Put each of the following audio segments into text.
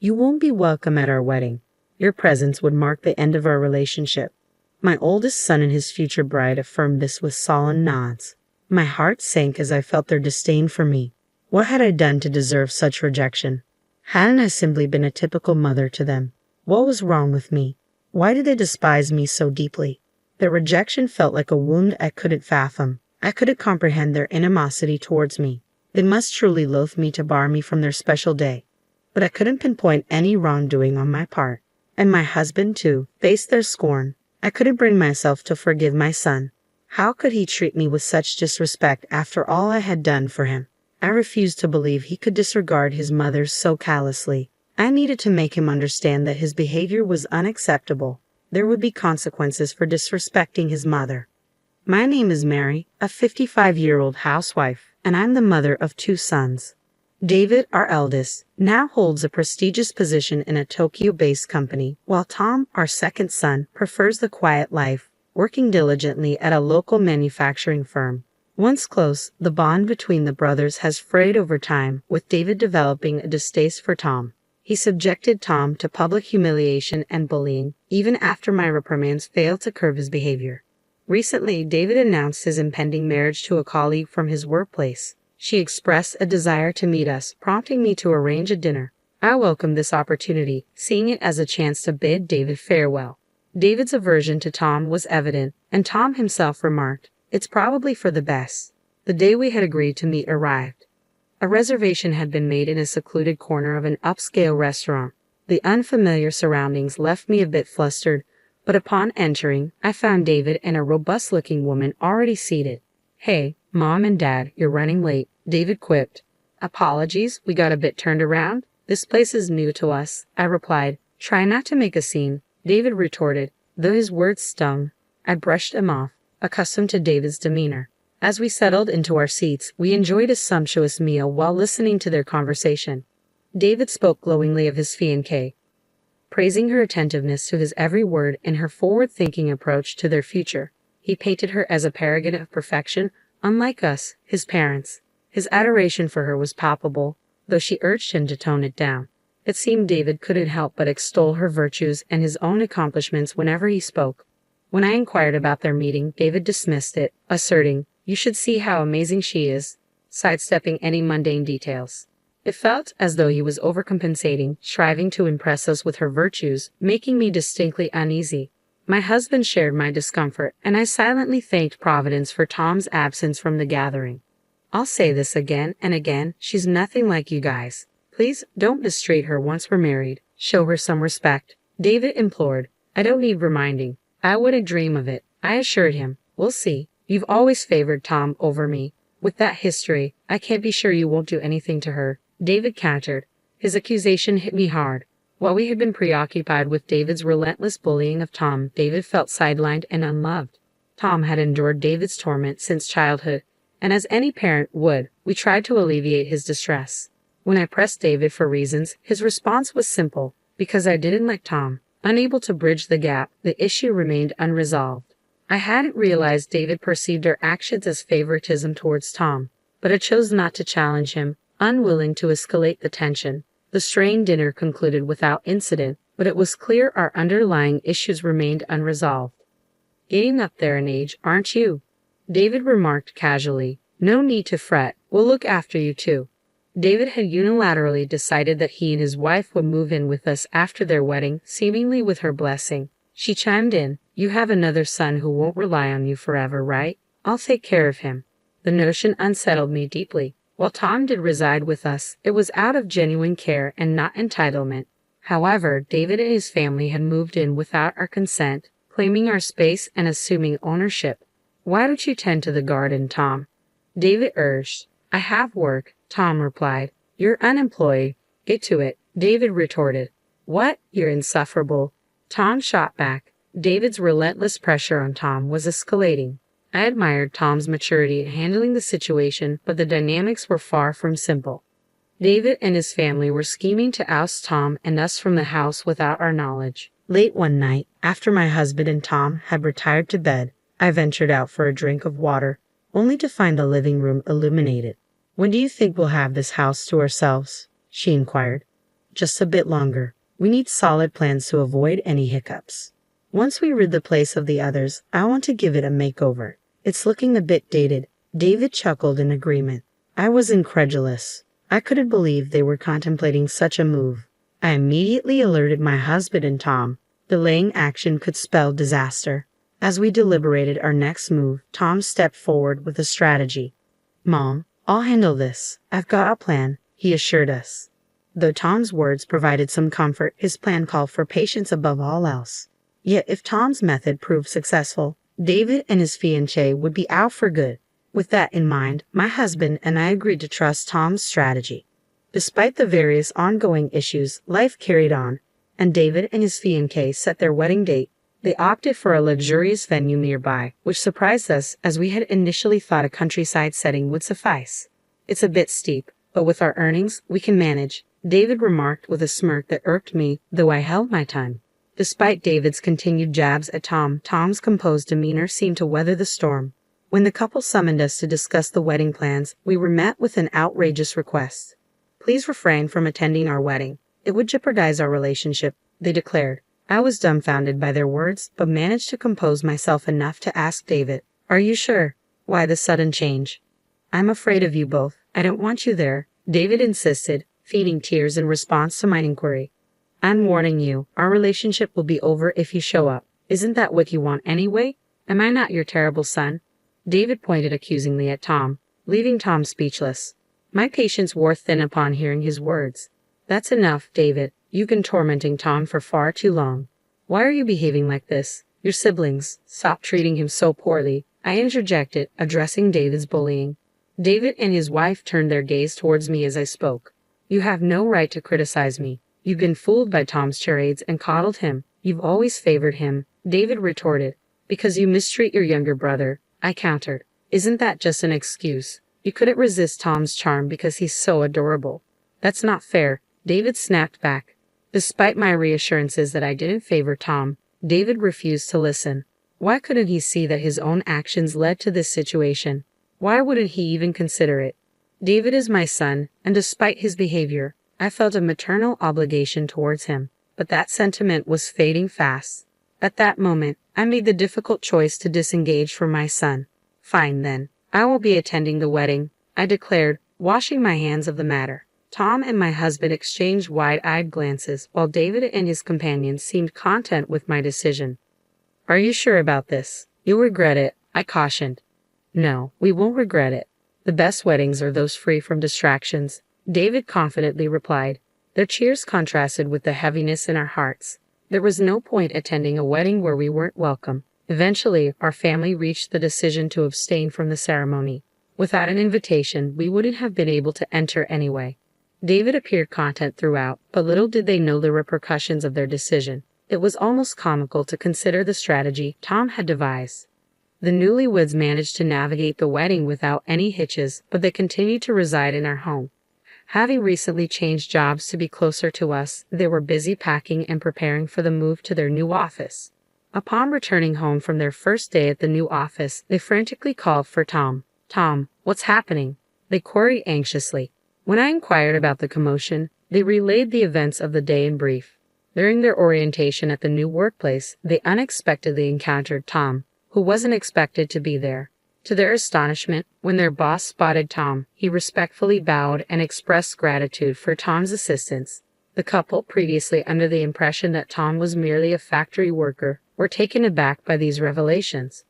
You won't be welcome at our wedding. Your presence would mark the end of our relationship." My oldest son and his future bride affirmed this with solemn nods. My heart sank as I felt their disdain for me. What had I done to deserve such rejection? Hadn't I simply been a typical mother to them? What was wrong with me? Why did they despise me so deeply? Their rejection felt like a wound I couldn't fathom. I couldn't comprehend their animosity towards me. They must truly loathe me to bar me from their special day. But I couldn't pinpoint any wrongdoing on my part. And my husband, too, faced their scorn. I couldn't bring myself to forgive my son. How could he treat me with such disrespect after all I had done for him? I refused to believe he could disregard his mother so callously. I needed to make him understand that his behavior was unacceptable. There would be consequences for disrespecting his mother. My name is Mary, a 55-year-old housewife, and I'm the mother of 2 sons. David, our eldest, now holds a prestigious position in a Tokyo-based company, while Tom, our second son, prefers the quiet life, working diligently at a local manufacturing firm. Once close, the bond between the brothers has frayed over time, with David developing a distaste for Tom. He subjected Tom to public humiliation and bullying, even after my reprimands failed to curb his behavior. Recently, David announced his impending marriage to a colleague from his workplace. She expressed a desire to meet us, prompting me to arrange a dinner. I welcomed this opportunity, seeing it as a chance to bid David farewell. David's aversion to Tom was evident, and Tom himself remarked, "It's probably for the best." The day we had agreed to meet arrived. A reservation had been made in a secluded corner of an upscale restaurant. The unfamiliar surroundings left me a bit flustered, but upon entering, I found David and a robust-looking woman already seated. "Hey, Mom and Dad, you're running late," David quipped. "Apologies, we got a bit turned around. This place is new to us," I replied. "Try not to make a scene," David retorted. Though his words stung, I brushed them off, accustomed to David's demeanor. As we settled into our seats, we enjoyed a sumptuous meal while listening to their conversation. David spoke glowingly of his fiancée, praising her attentiveness to his every word and her forward-thinking approach to their future. He painted her as a paragon of perfection, unlike us, his parents. His adoration for her was palpable, though she urged him to tone it down. It seemed David couldn't help but extol her virtues and his own accomplishments whenever he spoke. When I inquired about their meeting, David dismissed it, asserting, "You should see how amazing she is," sidestepping any mundane details. It felt as though he was overcompensating, striving to impress us with her virtues, making me distinctly uneasy. My husband shared my discomfort, and I silently thanked Providence for Tom's absence from the gathering. "I'll say this again and again, she's nothing like you guys. Please don't mistreat her once we're married. Show her some respect," David implored. "I don't need reminding. I wouldn't dream of it," I assured him. "We'll see. You've always favored Tom over me. With that history, I can't be sure you won't do anything to her," David countered. His accusation hit me hard. While we had been preoccupied with David's relentless bullying of Tom, David felt sidelined and unloved. Tom had endured David's torment since childhood, and as any parent would, we tried to alleviate his distress. When I pressed David for reasons, his response was simple: because I didn't like Tom. Unable to bridge the gap, the issue remained unresolved. I hadn't realized David perceived our actions as favoritism towards Tom, but I chose not to challenge him, unwilling to escalate the tension. The strained dinner concluded without incident, but it was clear our underlying issues remained unresolved. "Getting up there in age, aren't you?" David remarked casually. "No need to fret. We'll look after you too." David had unilaterally decided that he and his wife would move in with us after their wedding, seemingly with her blessing. She chimed in, "You have another son who won't rely on you forever, right? I'll take care of him." The notion unsettled me deeply. While Tom did reside with us, it was out of genuine care and not entitlement. However, David and his family had moved in without our consent, claiming our space and assuming ownership. "Why don't you tend to the garden, Tom?" David urged. "I have work," Tom replied. "You're unemployed. Get to it," David retorted. "What? You're insufferable," Tom shot back. David's relentless pressure on Tom was escalating. I admired Tom's maturity in handling the situation, but the dynamics were far from simple. David and his family were scheming to oust Tom and us from the house without our knowledge. Late one night, after my husband and Tom had retired to bed, I ventured out for a drink of water, only to find the living room illuminated. "When do you think we'll have this house to ourselves?" she inquired. just a bit longer. We need solid plans to avoid any hiccups. Once we rid the place of the others, I want to give it a makeover. It's looking a bit dated. David chuckled in agreement. I was incredulous. I couldn't believe they were contemplating such a move. I immediately alerted my husband and Tom. Delaying action could spell disaster. As we deliberated our next move, Tom stepped forward with a strategy. Mom, I'll handle this. I've got a plan, he assured us. Though Tom's words provided some comfort, his plan called for patience above all else. Yet if Tom's method proved successful, David and his fiancée would be out for good. With that in mind, my husband and I agreed to trust Tom's strategy. Despite the various ongoing issues, life carried on, and David and his fiancée set their wedding date. They opted for a luxurious venue nearby, which surprised us as we had initially thought a countryside setting would suffice. It's a bit steep, but with our earnings, we can manage, David remarked with a smirk that irked me, though I held my tongue. Despite David's continued jabs at Tom, Tom's composed demeanor seemed to weather the storm. When the couple summoned us to discuss the wedding plans, we were met with an outrageous request. Please refrain from attending our wedding. It would jeopardize our relationship, they declared. I was dumbfounded by their words, but managed to compose myself enough to ask David, "Are you sure? Why the sudden change?" "I'm afraid of you both. I don't want you there," David insisted, feeding tears in response to my inquiry. "I'm warning you, our relationship will be over if you show up. Isn't that what you want anyway? Am I not your terrible son?" David pointed accusingly at Tom, leaving Tom speechless. My patience wore thin upon hearing his words. "That's enough, David. You've been tormenting Tom for far too long. Why are you behaving like this? Your siblings, stop treating him so poorly," I interjected, addressing David's bullying. David and his wife turned their gaze towards me as I spoke. "You have no right to criticize me. You've been fooled by Tom's charades and coddled him. You've always favored him," David retorted. "Because you mistreat your younger brother," I countered. "Isn't that just an excuse? You couldn't resist Tom's charm because he's so adorable." "That's not fair," David snapped back. Despite my reassurances that I didn't favor Tom, David refused to listen. Why couldn't he see that his own actions led to this situation? Why wouldn't he even consider it? David is my son, and despite his behavior, I felt a maternal obligation towards him, but that sentiment was fading fast. At that moment, I made the difficult choice to disengage from my son. "Fine then, I will be attending the wedding," I declared, washing my hands of the matter. Tom and my husband exchanged wide-eyed glances, while David and his companions seemed content with my decision. "Are you sure about this? You'll regret it," I cautioned. "No, we won't regret it. The best weddings are those free from distractions," David confidently replied. Their cheers contrasted with the heaviness in our hearts. There was no point attending a wedding where we weren't welcome. Eventually, our family reached the decision to abstain from the ceremony. Without an invitation, we wouldn't have been able to enter anyway. David appeared content throughout, but little did they know the repercussions of their decision. It was almost comical to consider the strategy Tom had devised. The newlyweds managed to navigate the wedding without any hitches, but they continued to reside in our home. Having recently changed jobs to be closer to us, they were busy packing and preparing for the move to their new office. Upon returning home from their first day at the new office, they frantically called for Tom. "Tom, what's happening?" they queried anxiously. When I inquired about the commotion, they relayed the events of the day in brief. During their orientation at the new workplace, they unexpectedly encountered Tom, who wasn't expected to be there. To their astonishment, when their boss spotted Tom, he respectfully bowed and expressed gratitude for Tom's assistance. The couple, previously under the impression that Tom was merely a factory worker, were taken aback by these revelations.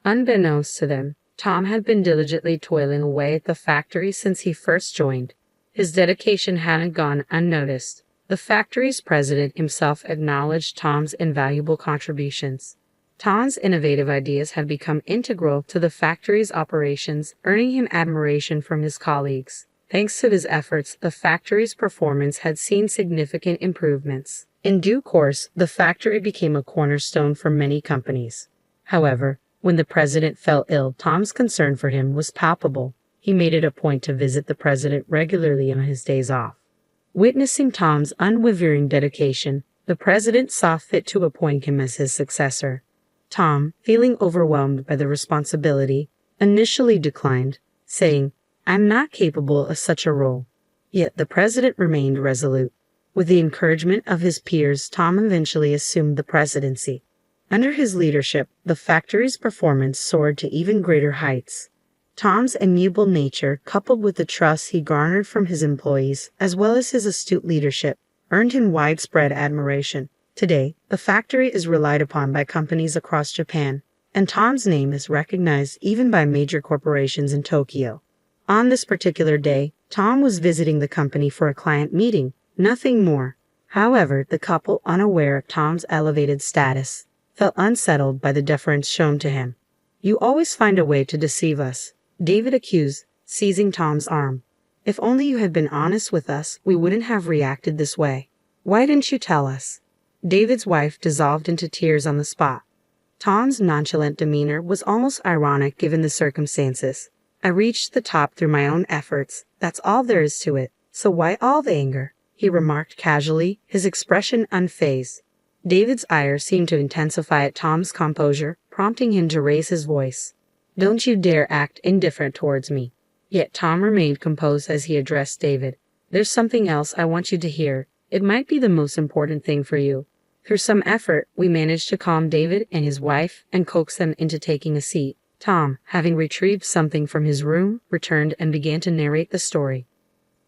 Unbeknownst to them, Tom had been diligently toiling away at the factory since he first joined. His dedication hadn't gone unnoticed. The factory's president himself acknowledged Tom's invaluable contributions. Tom's innovative ideas had become integral to the factory's operations, earning him admiration from his colleagues. Thanks to his efforts, the factory's performance had seen significant improvements. In due course, the factory became a cornerstone for many companies. However, when the president fell ill, Tom's concern for him was palpable. He made it a point to visit the president regularly on his days off. Witnessing Tom's unwavering dedication, the president saw fit to appoint him as his successor. Tom, feeling overwhelmed by the responsibility, initially declined, saying, "I'm not capable of such a role." Yet the president remained resolute. With the encouragement of his peers, Tom eventually assumed the presidency. Under his leadership, the factory's performance soared to even greater heights. Tom's amiable nature, coupled with the trust he garnered from his employees, as well as his astute leadership, earned him widespread admiration. Today, the factory is relied upon by companies across Japan, and Tom's name is recognized even by major corporations in Tokyo. On this particular day, Tom was visiting the company for a client meeting, nothing more. However, the couple, unaware of Tom's elevated status, felt unsettled by the deference shown to him. "You always find a way to deceive us," David accused, seizing Tom's arm. "If only you had been honest with us, we wouldn't have reacted this way. Why didn't you tell us?" David's wife dissolved into tears on the spot. Tom's nonchalant demeanor was almost ironic given the circumstances. "I reached the top through my own efforts, that's all there is to it, so why all the anger?" he remarked casually, his expression unfazed. David's ire seemed to intensify at Tom's composure, prompting him to raise his voice. "Don't you dare act indifferent towards me." Yet Tom remained composed as he addressed David. "There's something else I want you to hear. It might be the most important thing for you." Through some effort, we managed to calm David and his wife and coax them into taking a seat. Tom, having retrieved something from his room, returned and began to narrate the story.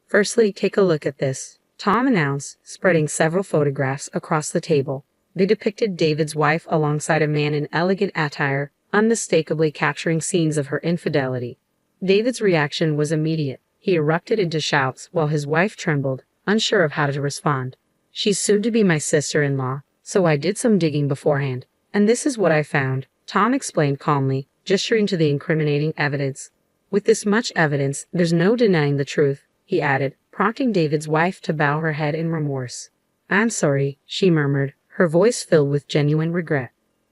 "Firstly, take a look at this," Tom announced, spreading several photographs across the table. They depicted David's wife alongside a man in elegant attire, unmistakably capturing scenes of her infidelity. David's reaction was immediate. He erupted into shouts while his wife trembled, unsure of how to respond. "She's soon to be my sister-in-law, so I did some digging beforehand, and this is what I found," Tom explained calmly, gesturing to the incriminating evidence. "With this much evidence, there's no denying the truth," he added, prompting David's wife to bow her head in remorse. "I'm sorry," she murmured, her voice filled with genuine regret.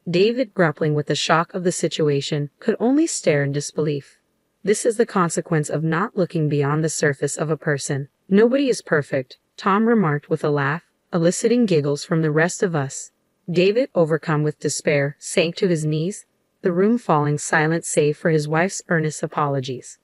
David, grappling with the shock of the situation, could only stare in disbelief. This is the consequence of not looking beyond the surface of a person. "Nobody is perfect," Tom remarked with a laugh, eliciting giggles from the rest of us. David, overcome with despair, sank to his knees, the room falling silent save for his wife's earnest apologies.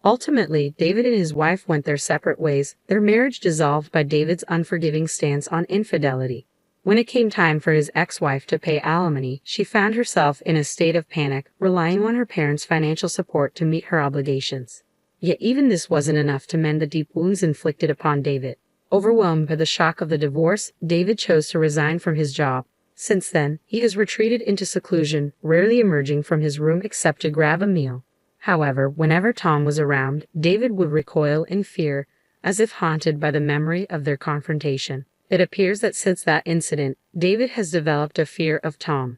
Ultimately, David and his wife went their separate ways, their marriage dissolved by David's unforgiving stance on infidelity. When it came time for his ex-wife to pay alimony, she found herself in a state of panic, relying on her parents' financial support to meet her obligations. Yet even this wasn't enough to mend the deep wounds inflicted upon David. Overwhelmed by the shock of the divorce, David chose to resign from his job. Since then, he has retreated into seclusion, rarely emerging from his room except to grab a meal. However, whenever Tom was around, David would recoil in fear, as if haunted by the memory of their confrontation. It appears that since that incident, David has developed a fear of Tom.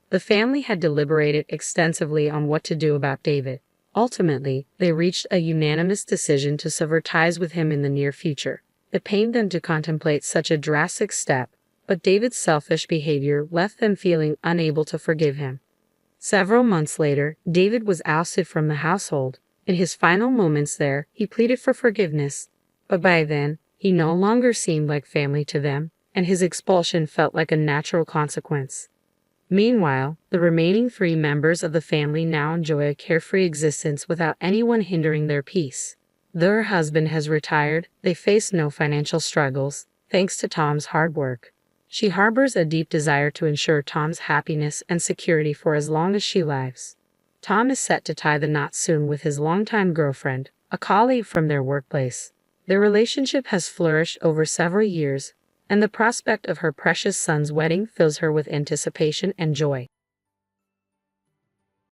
The family had deliberated extensively on what to do about David. Ultimately, they reached a unanimous decision to sever ties with him in the near future. It pained them to contemplate such a drastic step, but David's selfish behavior left them feeling unable to forgive him. Several months later, David was ousted from the household. In his final moments there, he pleaded for forgiveness, but by then, he no longer seemed like family to them, and his expulsion felt like a natural consequence. Meanwhile, the remaining 3 members of the family now enjoy a carefree existence without anyone hindering their peace. Though her husband has retired, they face no financial struggles, thanks to Tom's hard work. She harbors a deep desire to ensure Tom's happiness and security for as long as she lives. Tom is set to tie the knot soon with his longtime girlfriend, a colleague from their workplace. Their relationship has flourished over several years, and the prospect of her precious son's wedding fills her with anticipation and joy.